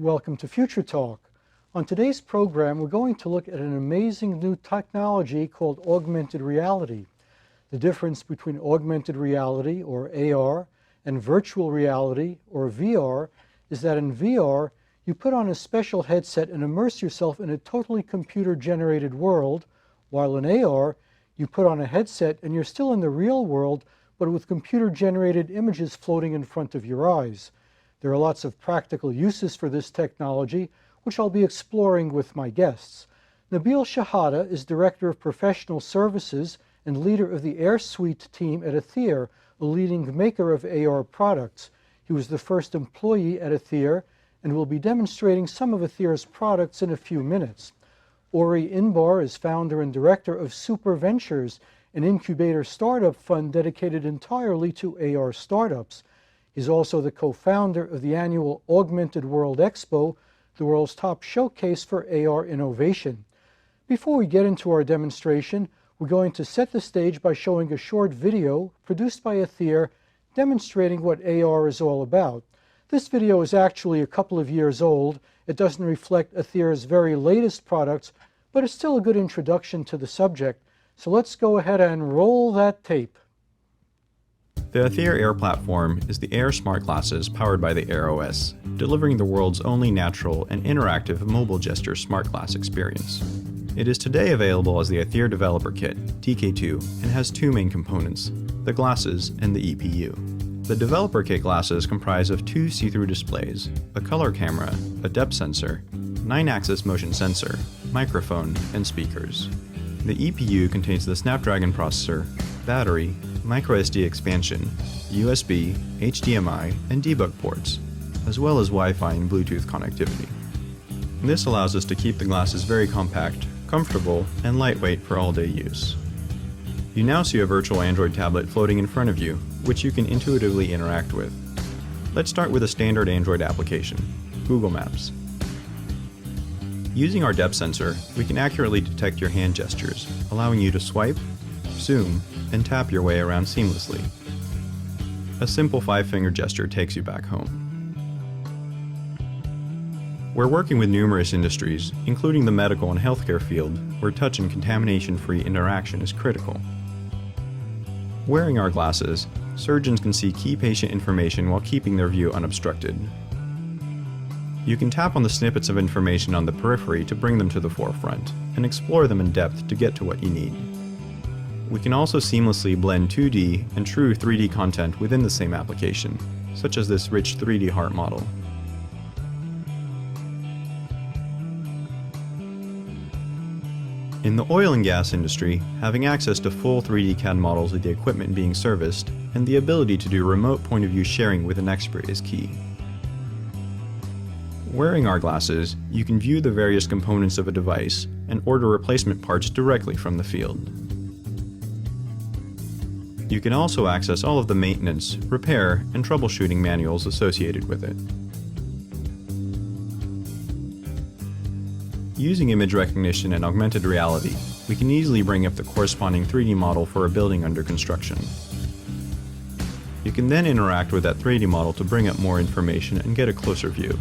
Welcome to Future Talk. On today's program, we're going to look at an amazing new technology called augmented reality. The difference between augmented reality, or AR, and virtual reality, or VR, is that in VR, you put on a special headset and immerse yourself in a totally computer-generated world, while in AR, you put on a headset and you're still in the real world, but with computer-generated images floating in front of your eyes. There are lots of practical uses for this technology, which I'll be exploring with my guests. Nabil Chehade is Director of Professional Services and leader of the AirSuite team at Atheer, a leading maker of AR products. He was the first employee at Atheer and will be demonstrating some of Atheer's products in a few minutes. Ori Inbar is founder and director of Super Ventures, an incubator startup fund dedicated entirely to AR startups. He's also the co-founder of the annual Augmented World Expo, the world's top showcase for AR innovation. Before we get into our demonstration, we're going to set the stage by showing a short video produced by Atheer demonstrating what AR is all about. This video is actually a couple of years old. It doesn't reflect Atheer's very latest products, but it's still a good introduction to the subject. So let's go ahead and roll that tape. The Atheer Air platform is the Air smart glasses powered by the Air OS, delivering the world's only natural and interactive mobile gesture smart glass experience. It is today available as the Atheer Developer Kit, TK2, and has two main components, the glasses and the EPU. The Developer Kit glasses comprise of two see-through displays, a color camera, a depth sensor, 9-axis motion sensor, microphone, and speakers. The EPU contains the Snapdragon processor, battery, microSD expansion, USB, HDMI, and debug ports, as well as Wi-Fi and Bluetooth connectivity. This allows us to keep the glasses very compact, comfortable, and lightweight for all-day use. You now see a virtual Android tablet floating in front of you, which you can intuitively interact with. Let's start with a standard Android application, Google Maps. Using our depth sensor, we can accurately detect your hand gestures, allowing you to swipe, zoom, and tap your way around seamlessly. A simple 5-finger gesture takes you back home. We're working with numerous industries, including the medical and healthcare field, where touch and contamination-free interaction is critical. Wearing our glasses, surgeons can see key patient information while keeping their view unobstructed. You can tap on the snippets of information on the periphery to bring them to the forefront, and explore them in depth to get to what you need. We can also seamlessly blend 2D and true 3D content within the same application, such as this rich 3D heart model. In the oil and gas industry, having access to full 3D CAD models of the equipment being serviced and the ability to do remote point-of-view sharing with an expert is key. Wearing our glasses, you can view the various components of a device and order replacement parts directly from the field. You can also access all of the maintenance, repair, and troubleshooting manuals associated with it. Using image recognition and augmented reality, we can easily bring up the corresponding 3D model for a building under construction. You can then interact with that 3D model to bring up more information and get a closer view.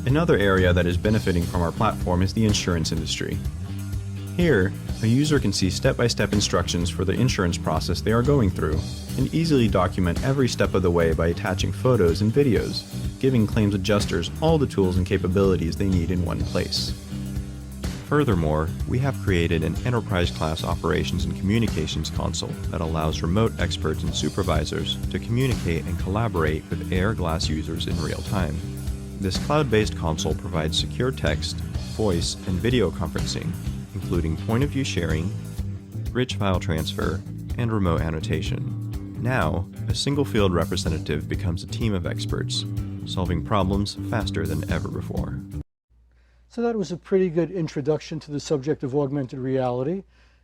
Another area that is benefiting from our platform is the insurance industry. Here, a user can see step-by-step instructions for the insurance process they are going through, and easily document every step of the way by attaching photos and videos, giving claims adjusters all the tools and capabilities they need in one place. Furthermore, we have created an enterprise-class operations and communications console that allows remote experts and supervisors to communicate and collaborate with AR glass users in real time. This cloud-based console provides secure text, voice, and video conferencing, including point-of-view sharing, rich file transfer, and remote annotation. Now, a single field representative becomes a team of experts, solving problems faster than ever before. So that was a pretty good introduction to the subject of augmented reality.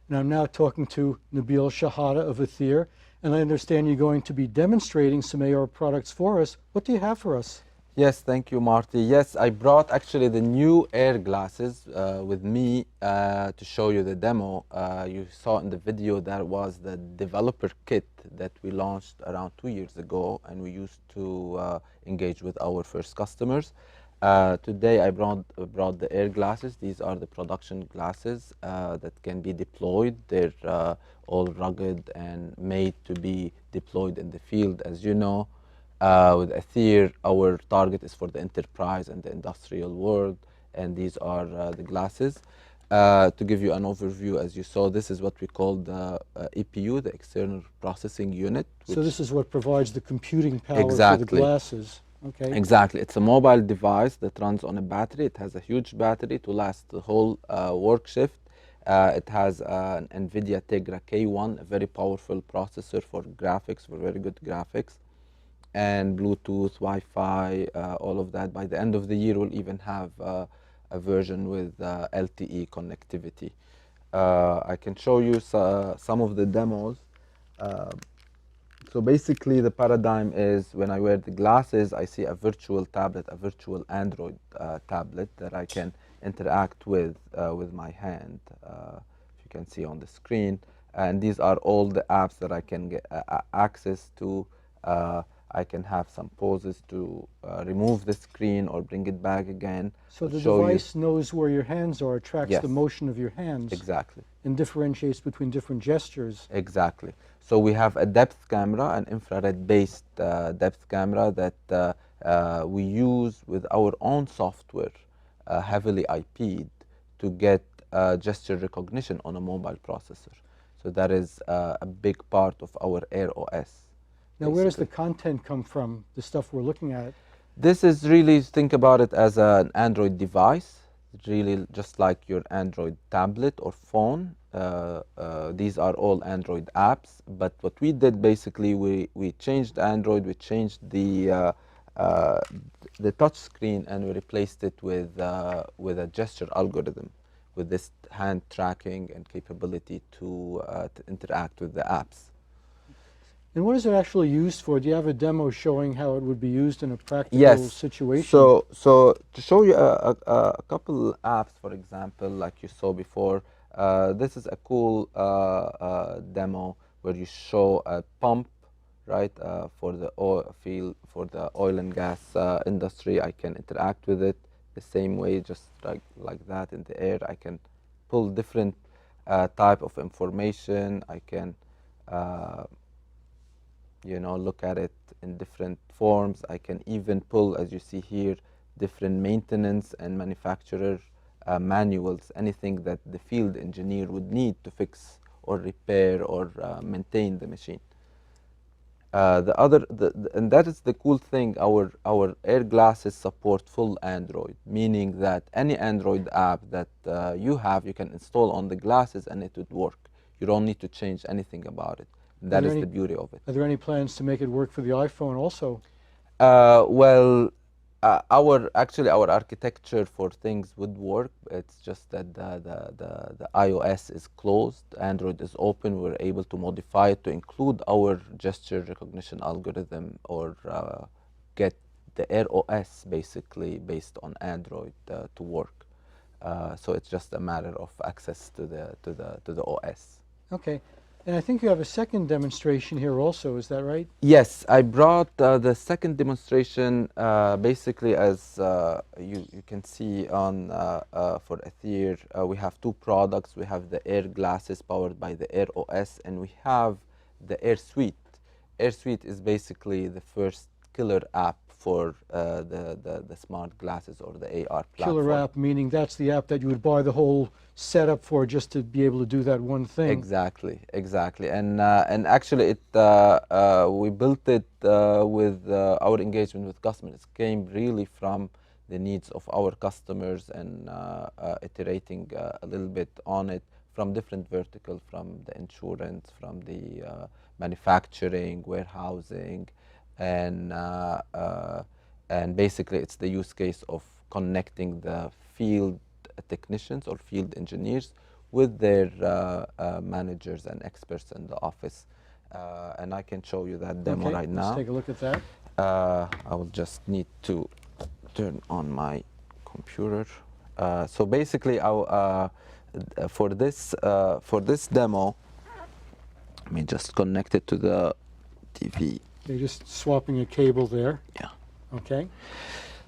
And I'm now talking to Nabil Chehade of Atheer, and I understand you're going to be demonstrating some AR products for us. What do you have for us? Yes, thank you, Marty. Yes, I brought actually the new Air glasses with me to show you the demo. You saw in the video that was the developer kit that we launched around 2 years ago, and we used to engage with our first customers. Today I brought the Air glasses. These are the production glasses that can be deployed. They're all rugged and made to be deployed in the field. As you know, with Atheer, our target is for the enterprise and the industrial world, and these are the glasses. To give you an overview, as you saw, this is what we call the EPU, the external processing unit. So this is what provides the computing power for the Exactly. glasses. Okay. Exactly. It's a mobile device that runs on a battery. It has a huge battery to last the whole work shift. It has an NVIDIA Tegra K1, a very powerful processor for graphics, for very good graphics, and Bluetooth, Wi-Fi, all of that. By the end of the year, we'll even have a version with LTE connectivity. I can show you some of the demos. So basically, the paradigm is when I wear the glasses, I see a virtual tablet, a virtual Android tablet that I can interact with my hand. If you can see on the screen, and these are all the apps that I can get access to. I can have some pauses to remove the screen or bring it back again. So the show you- device knows where your hands are, tracks Yes. the motion of your hands, Exactly. and differentiates between different gestures. Exactly. So we have a depth camera, an infrared-based depth camera that we use with our own software, heavily IP'd, to get gesture recognition on a mobile processor. So that is a big part of our Air OS. Now, where does the basically. content come from, the stuff we're looking at? This is really, think about it as an Android device. It's really just like your Android tablet or phone. These are all Android apps, but what we did basically, we changed Android, we changed the touch screen, and we replaced it with a gesture algorithm, with this hand tracking and capability to interact with the apps. And what is it actually used for? Do you have a demo showing how it would be used in a practical Yes. situation? So to show you a couple apps, for example, like you saw before, this is a cool demo where you show a pump, right, for the oil field, for the oil and gas industry. I can interact with it the same way, just like that in the air. I can pull different type of information. I can look at it in different forms. I can even pull, as you see here, different maintenance and manufacturer manuals, anything that the field engineer would need to fix or repair or maintain the machine. And that is the cool thing, our Air glasses support full Android, meaning that any Android app that you have, you can install on the glasses and it would work. You don't need to change anything about it. That is the beauty of it. Are there any plans to make it work for the iPhone also? Well, our architecture for things would work. It's just that the iOS is closed, Android is open. We're able to modify it to include our gesture recognition algorithm, or get the Air OS basically based on Android to work. So it's just a matter of access to the OS. Okay. And I think you have a second demonstration here also, is that right? Yes, I brought the second demonstration basically, as you can see on for Atheer. We have two products. We have the Air glasses powered by the Air OS, and we have the AirSuite. AirSuite is basically the first killer app for the smart glasses or the AR platform. Killer app, meaning that's the app that you would buy the whole setup for just to be able to do that one thing. Exactly. And actually, we built it with our engagement with customers. It came really from the needs of our customers, and iterating a little bit on it from different verticals, from the insurance, from the manufacturing, warehousing, and basically it's the use case of connecting the field technicians or field engineers with their managers and experts in the office. And I can show you that demo right now. Let's take a look at that. I will just need to turn on my computer. So basically, for this demo, let me just connect it to the TV. You're just swapping a cable there. Yeah. Okay.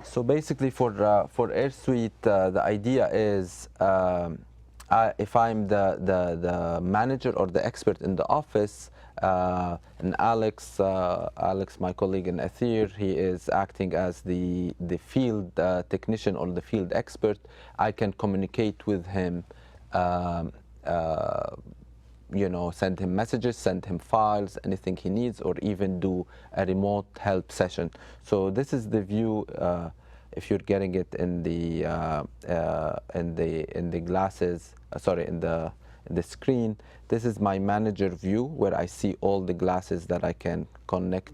So basically, for AirSuite, the idea is if I'm the manager or the expert in the office, and Alex, my colleague in Atheer, he is acting as the field technician or the field expert. I can communicate with him, you know, send him messages, send him files, anything he needs, or even do a remote help session. So this is the view. If you're getting it in the glasses, sorry, in the screen, this is my manager view where I see all the glasses that I can communicate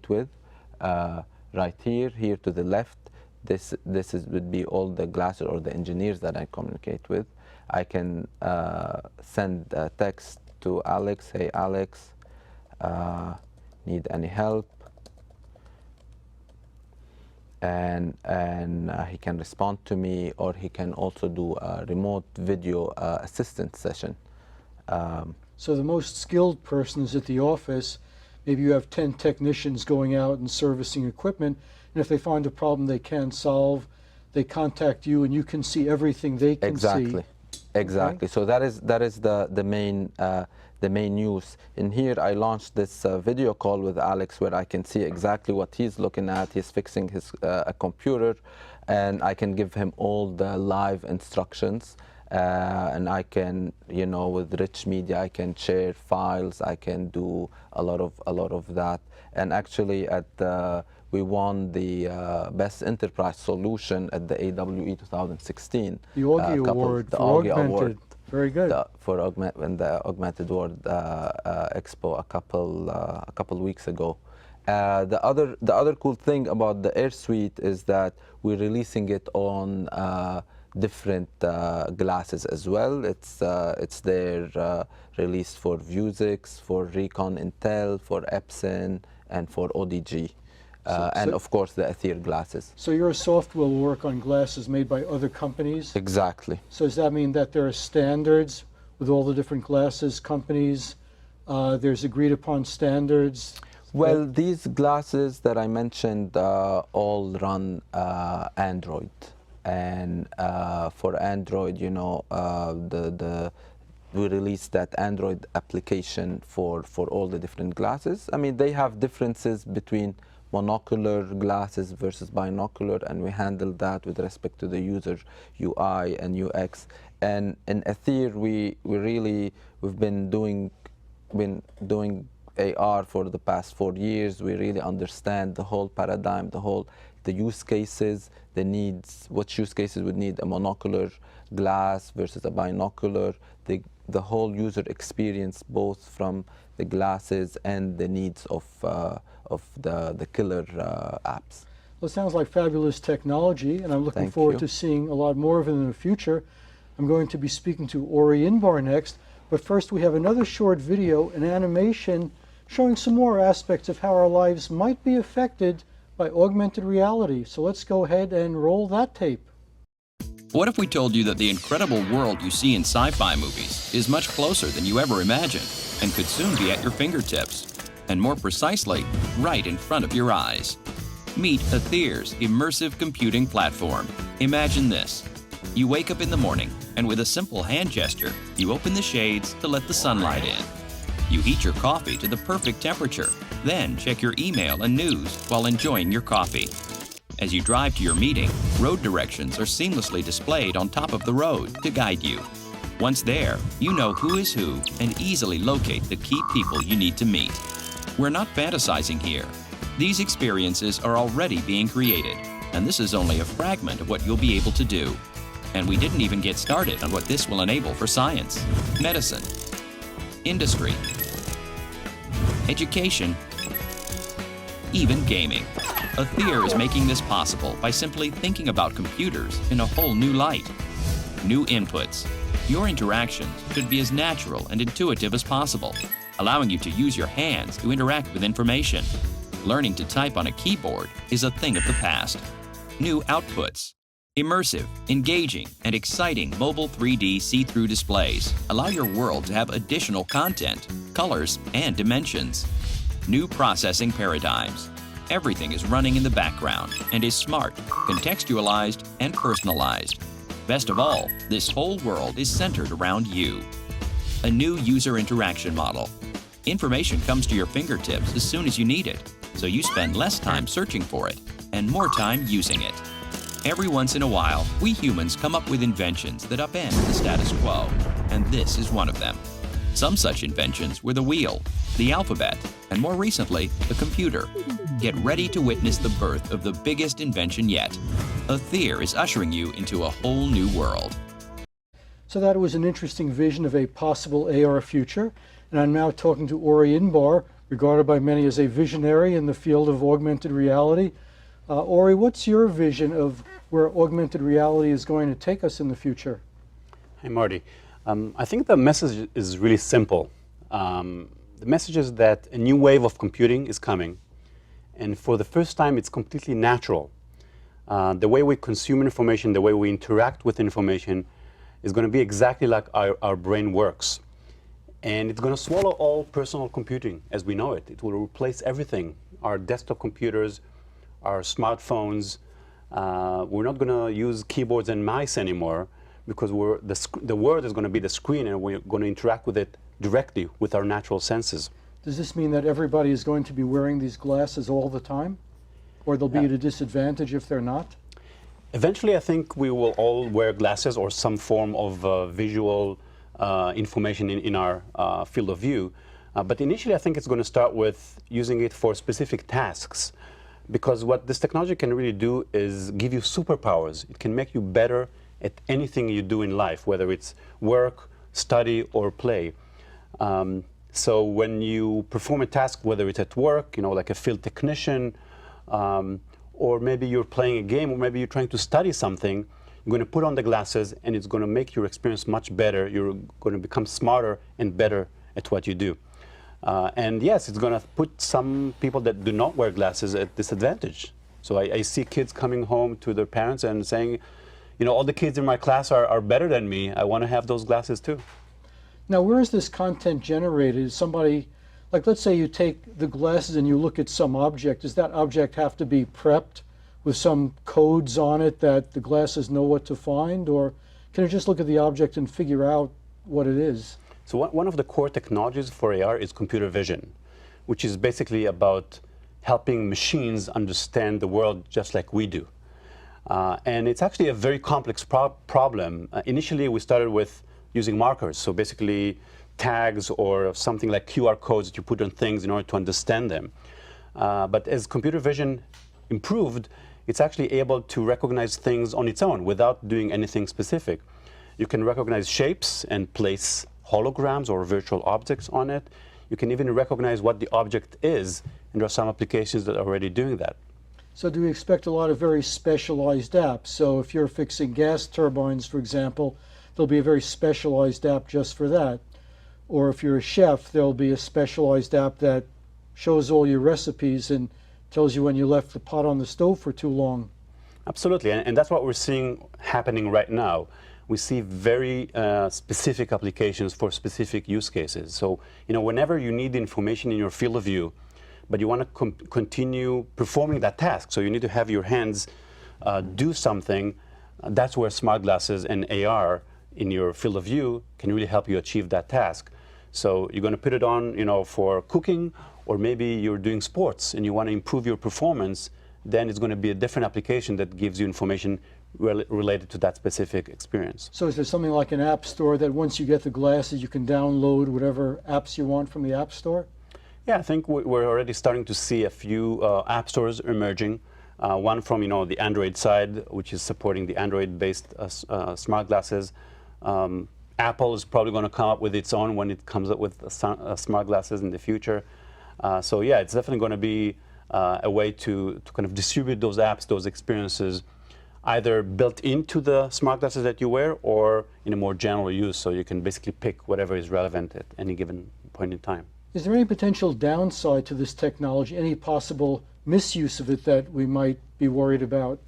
with. Right here to the left, this would be all the glasses or the engineers that I communicate with. I can send a text to Alex, hey Alex, need any help? And he can respond to me, or he can also do a remote video assistant session. So the most skilled person is at the office. Maybe you have 10 technicians going out and servicing equipment, and if they find a problem they can't solve, they contact you and you can see everything they can see. Exactly. Okay. So that is the main use. In here, I launched this video call with Alex where I can see exactly what he's looking at. He's fixing his a computer, and I can give him all the live instructions. And I can, you know, with rich media, I can share files. I can do a lot of that. And actually, we won the Best Enterprise Solution at the AWE 2016. The Augie Award for Augmented. Very good. For the Augmented World Expo a couple weeks ago. The other cool thing about the AirSuite is that we're releasing it on different glasses as well. It's there released for Vuzix, for Recon Intel, for Epson, and for ODG. And of course the Atheer glasses. So your software will work on glasses made by other companies? Exactly. So does that mean that there are standards with all the different glasses companies? There's agreed upon standards? Well, these glasses that I mentioned all run Android. And for Android, you know, we released that Android application for all the different glasses. I mean, they have differences between monocular glasses versus binocular, and we handle that with respect to the user UI and UX. And in Atheer, we've been doing AR for the past 4 years. We really understand the whole paradigm, the use cases, the needs, what use cases would need a monocular glass versus a binocular, the whole user experience, both from the glasses and the needs of the killer apps. Well, it sounds like fabulous technology, and I'm looking forward to seeing a lot more of it in the future. I'm going to be speaking to Ori Inbar next, but first we have another short video, an animation, showing some more aspects of how our lives might be affected by augmented reality. So let's go ahead and roll that tape. What if we told you that the incredible world you see in sci-fi movies is much closer than you ever imagined and could soon be at your fingertips, and more precisely, right in front of your eyes? Meet Atheer's immersive computing platform. Imagine this. You wake up in the morning, and with a simple hand gesture, you open the shades to let the sunlight in. You heat your coffee to the perfect temperature, then check your email and news while enjoying your coffee. As you drive to your meeting, road directions are seamlessly displayed on top of the road to guide you. Once there, you know who is who and easily locate the key people you need to meet. We're not fantasizing here. These experiences are already being created, and this is only a fragment of what you'll be able to do. And we didn't even get started on what this will enable for science, medicine, industry, education, even gaming. Atheer is making this possible by simply thinking about computers in a whole new light. New inputs. Your interactions should be as natural and intuitive as possible, allowing you to use your hands to interact with information. Learning to type on a keyboard is a thing of the past. New outputs. Immersive, engaging, and exciting mobile 3D see-through displays allow your world to have additional content, colors, and dimensions. New processing paradigms. Everything is running in the background and is smart, contextualized, and personalized. Best of all, this whole world is centered around you. A new user interaction model. Information comes to your fingertips as soon as you need it, so you spend less time searching for it and more time using it. Every once in a while, we humans come up with inventions that upend the status quo, and this is one of them. Some such inventions were the wheel, the alphabet, and more recently, the computer. Get ready to witness the birth of the biggest invention yet. Atheer is ushering you into a whole new world. So that was an interesting vision of a possible AR future, and I'm now talking to Ori Inbar, regarded by many as a visionary in the field of augmented reality. Ori, what's your vision of where augmented reality is going to take us in the future? Hi, Marty. I think the message is really simple. The message is that a new wave of computing is coming, and for the first time, it's completely natural. The way we consume information, the way we interact with information is going to be exactly like our brain works. And it's going to swallow all personal computing as we know it. It will replace everything, our desktop computers, our smartphones. We're not going to use keyboards and mice anymore because the world is going to be the screen and we're going to interact with it directly with our natural senses. Does this mean that everybody is going to be wearing these glasses all the time? Or they'll be at a disadvantage if they're not? Eventually, I think we will all wear glasses or some form of visual information in our field of view. But initially, I think it's going to start with using it for specific tasks. Because what this technology can really do is give you superpowers. It can make you better at anything you do in life, whether it's work, study, or play. So when you perform a task, whether it's at work, like a field technician, or maybe you're playing a game, or maybe you're trying to study something, you're going to put on the glasses and it's going to make your experience much better. You're going to become smarter and better at what you do. And yes, it's going to put some people that do not wear glasses at disadvantage. So I see kids coming home to their parents and saying, all the kids in my class are better than me. I want to have those glasses too. Now, where is this content generated? Somebody, like let's say you take the glasses and you look at some object. Does that object have to be prepped with some codes on it that the glasses know what to find? Or can you just look at the object and figure out what it is? So one of the core technologies for AR is computer vision, which is basically about helping machines understand the world just like we do. And it's actually a very complex problem. Initially, we started with using markers, so basically tags or something like QR codes that you put on things in order to understand them. But as computer vision improved, it's actually able to recognize things on its own without doing anything specific. You can recognize shapes and place holograms or virtual objects on it. You can even recognize what the object is, and there are some applications that are already doing that. So do we expect a lot of very specialized apps? So if you're fixing gas turbines, for example, there'll be a very specialized app just for that. Or if you're a chef, there'll be a specialized app that shows all your recipes and tells you when you left the pot on the stove for too long. Absolutely, and that's what we're seeing happening right now. We see very specific applications for specific use cases. So, whenever you need information in your field of view, but you want to continue performing that task, so you need to have your hands do something, that's where smart glasses and AR in your field of view can really help you achieve that task. So you're going to put it on, for cooking, or maybe you're doing sports and you want to improve your performance, then it's going to be a different application that gives you information related to that specific experience. So is there something like an app store that once you get the glasses, you can download whatever apps you want from the app store? Yeah, I think we're already starting to see a few app stores emerging. One from the Android side, which is supporting the Android-based smart glasses. Apple is probably going to come up with its own when it comes up with smart glasses in the future. So yeah, it's definitely going to be a way to kind of distribute those apps, those experiences, either built into the smart glasses that you wear or in a more general use, so you can basically pick whatever is relevant at any given point in time. Is there any potential downside to this technology, any possible misuse of it that we might be worried about?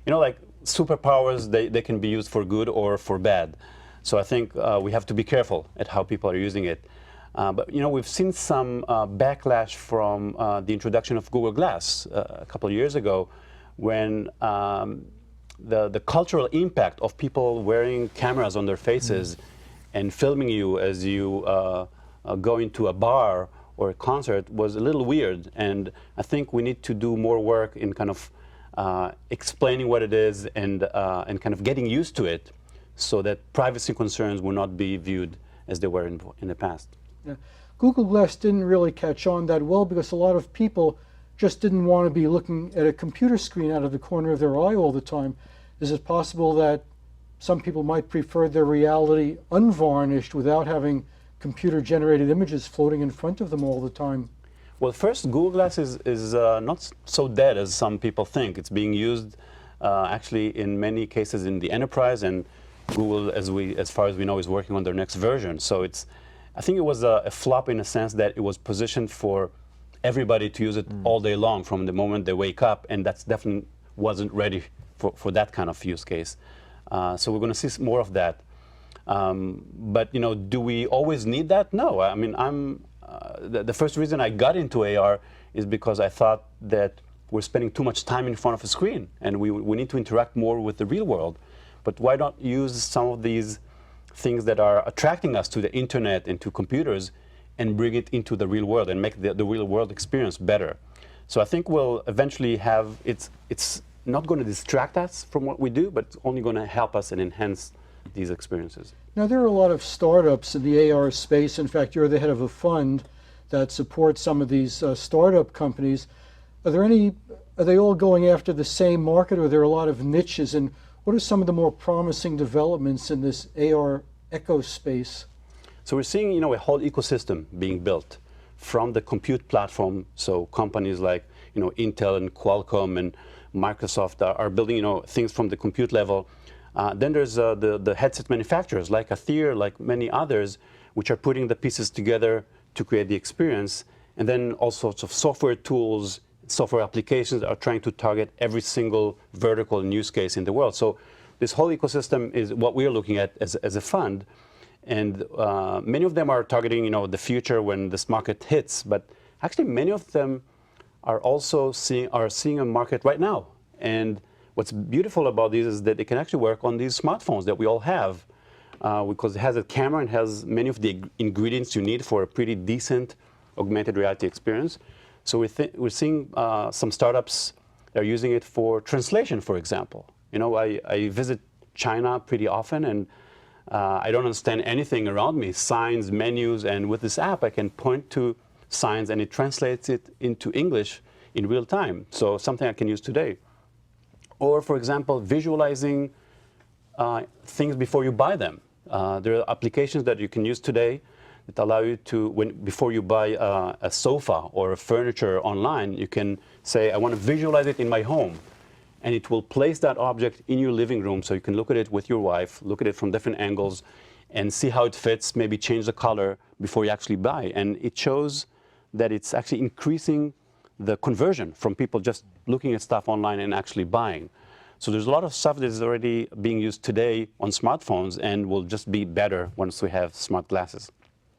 You know, like superpowers, they can be used for good or for bad. So I think we have to be careful at how people are using it. But you know, we've seen some backlash from the introduction of Google Glass a couple of years ago, when the cultural impact of people wearing cameras on their faces and filming you as you go into a bar or a concert was a little weird. And I think we need to do more work in kind of explaining what it is and kind of getting used to it, so that privacy concerns will not be viewed as they were in the past. Yeah. Google Glass didn't really catch on that well because a lot of people just didn't want to be looking at a computer screen out of the corner of their eye all the time. Is it possible that some people might prefer their reality unvarnished without having computer-generated images floating in front of them all the time? Well, first, Google Glass is not so dead as some people think. It's being used actually in many cases in the enterprise, and Google, as far as we know, is working on their next version. So I think it was a flop in a sense that it was positioned for everybody to use it all day long from the moment they wake up, and that's definitely wasn't ready for that kind of use case. So we're going to see more of that. But you know, do we always need that? No. I mean, the first reason I got into AR is because I thought that we're spending too much time in front of a screen, and we need to interact more with the real world. But why not use some of these things that are attracting us to the internet and to computers and bring it into the real world and make the real world experience better? So I think we'll eventually have, it's not going to distract us from what we do, but it's only going to help us and enhance these experiences. Now, there are a lot of startups in the AR space. In fact, you're the head of a fund that supports some of these startup companies. Are they all going after the same market, or are there a lot of niches? And what are some of the more promising developments in this AR eco space? So we're seeing, you know, a whole ecosystem being built from the compute platform. So companies like, you know, Intel and Qualcomm and Microsoft are building, you know, things from the compute level. Then there's the headset manufacturers like Atheer, like many others, which are putting the pieces together to create the experience. And then all sorts of software tools, software applications are trying to target every single vertical and use case in the world. So this whole ecosystem is what we're looking at as a fund. And many of them are targeting, you know, the future when this market hits. But actually, many of them are also seeing a market right now. And what's beautiful about these is that they can actually work on these smartphones that we all have, because it has a camera and has many of the ingredients you need for a pretty decent augmented reality experience. So we're seeing some startups that are using it for translation, for example. You know, I visit China pretty often, and I don't understand anything around me, signs, menus, and with this app I can point to signs and it translates it into English in real time. So something I can use today. Or, for example, visualizing things before you buy them. There are applications that you can use today that allow you to, before you buy a sofa or a furniture online, you can say, I want to visualize it in my home. And it will place that object in your living room so you can look at it with your wife, look at it from different angles, and see how it fits, maybe change the color before you actually buy. And it shows that it's actually increasing the conversion from people just looking at stuff online and actually buying. So there's a lot of stuff that is already being used today on smartphones and will just be better once we have smart glasses.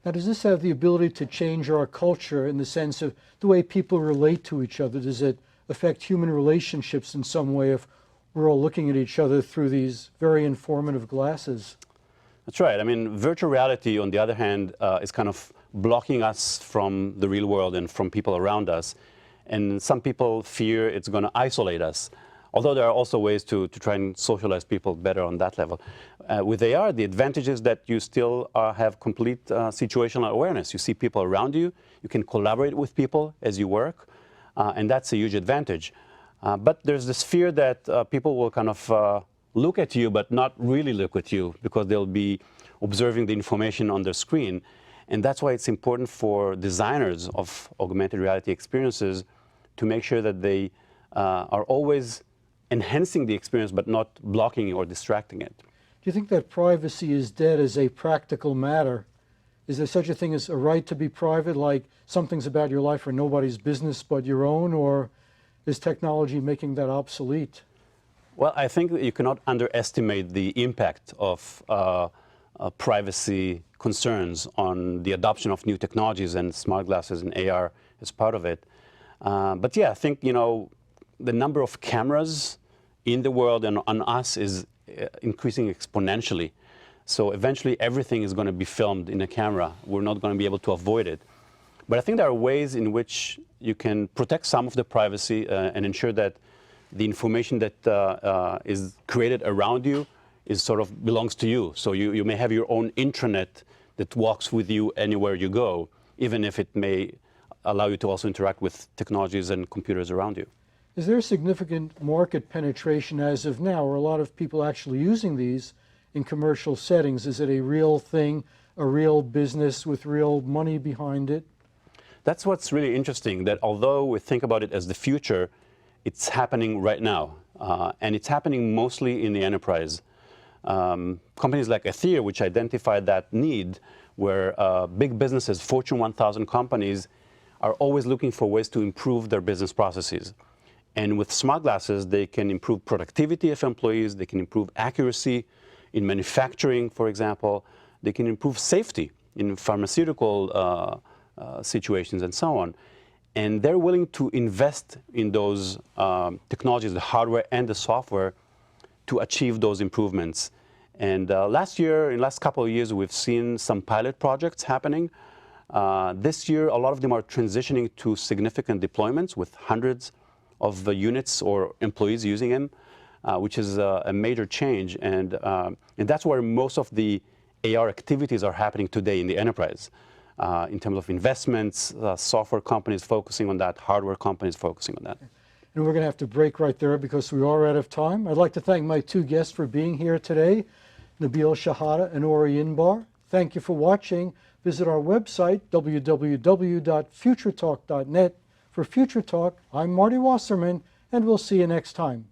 Now, does this have the ability to change our culture in the sense of the way people relate to each other? Does it affect human relationships in some way if we're all looking at each other through these very informative glasses? That's right. I mean, virtual reality, on the other hand, is kind of blocking us from the real world and from people around us. And some people fear it's going to isolate us. Although there are also ways to try and socialize people better on that level. With AR, the advantage is that you still have complete situational awareness. You see people around you. You can collaborate with people as you work. And that's a huge advantage. But there's this fear that people will kind of look at you, but not really look at you, because they'll be observing the information on their screen. And that's why it's important for designers of augmented reality experiences to make sure that they are always enhancing the experience, but not blocking or distracting it. Do you think that privacy is dead as a practical matter Is there such a thing as a right to be private, like something's about your life or nobody's business but your own, or is technology making that obsolete? Well, I think that you cannot underestimate the impact of privacy concerns on the adoption of new technologies, and smart glasses and AR is part of it. But yeah, I think, you know, the number of cameras in the world and on us is increasing exponentially. So eventually everything is going to be filmed in a camera. We're not going to be able to avoid it. But I think there are ways in which you can protect some of the privacy and ensure that the information that is created around you is sort of belongs to you. So you may have your own intranet that walks with you anywhere you go, even if it may allow you to also interact with technologies and computers around you. Is there significant market penetration as of now? Are a lot of people actually using these in commercial settings? Is it a real thing, a real business with real money behind it? That's what's really interesting, that although we think about it as the future, it's happening right now. And it's happening mostly in the enterprise. Companies like Atheer, which identified that need, where big businesses, Fortune 1000 companies, are always looking for ways to improve their business processes. And with smart glasses, they can improve productivity of employees, they can improve accuracy in manufacturing, for example, they can improve safety in pharmaceutical situations and so on. And they're willing to invest in those technologies, the hardware and the software, to achieve those improvements. And last year, in the last couple of years, we've seen some pilot projects happening. This year, a lot of them are transitioning to significant deployments with hundreds of units or employees using them, which is a major change. And that's where most of the AR activities are happening today in the enterprise. In terms of investments, software companies focusing on that, hardware companies focusing on that. And we're going to have to break right there because we are out of time. I'd like to thank my two guests for being here today, Nabil Chehade and Ori Inbar. Thank you for watching. Visit our website, www.futuretalk.net. For Future Talk, I'm Marty Wasserman, and we'll see you next time.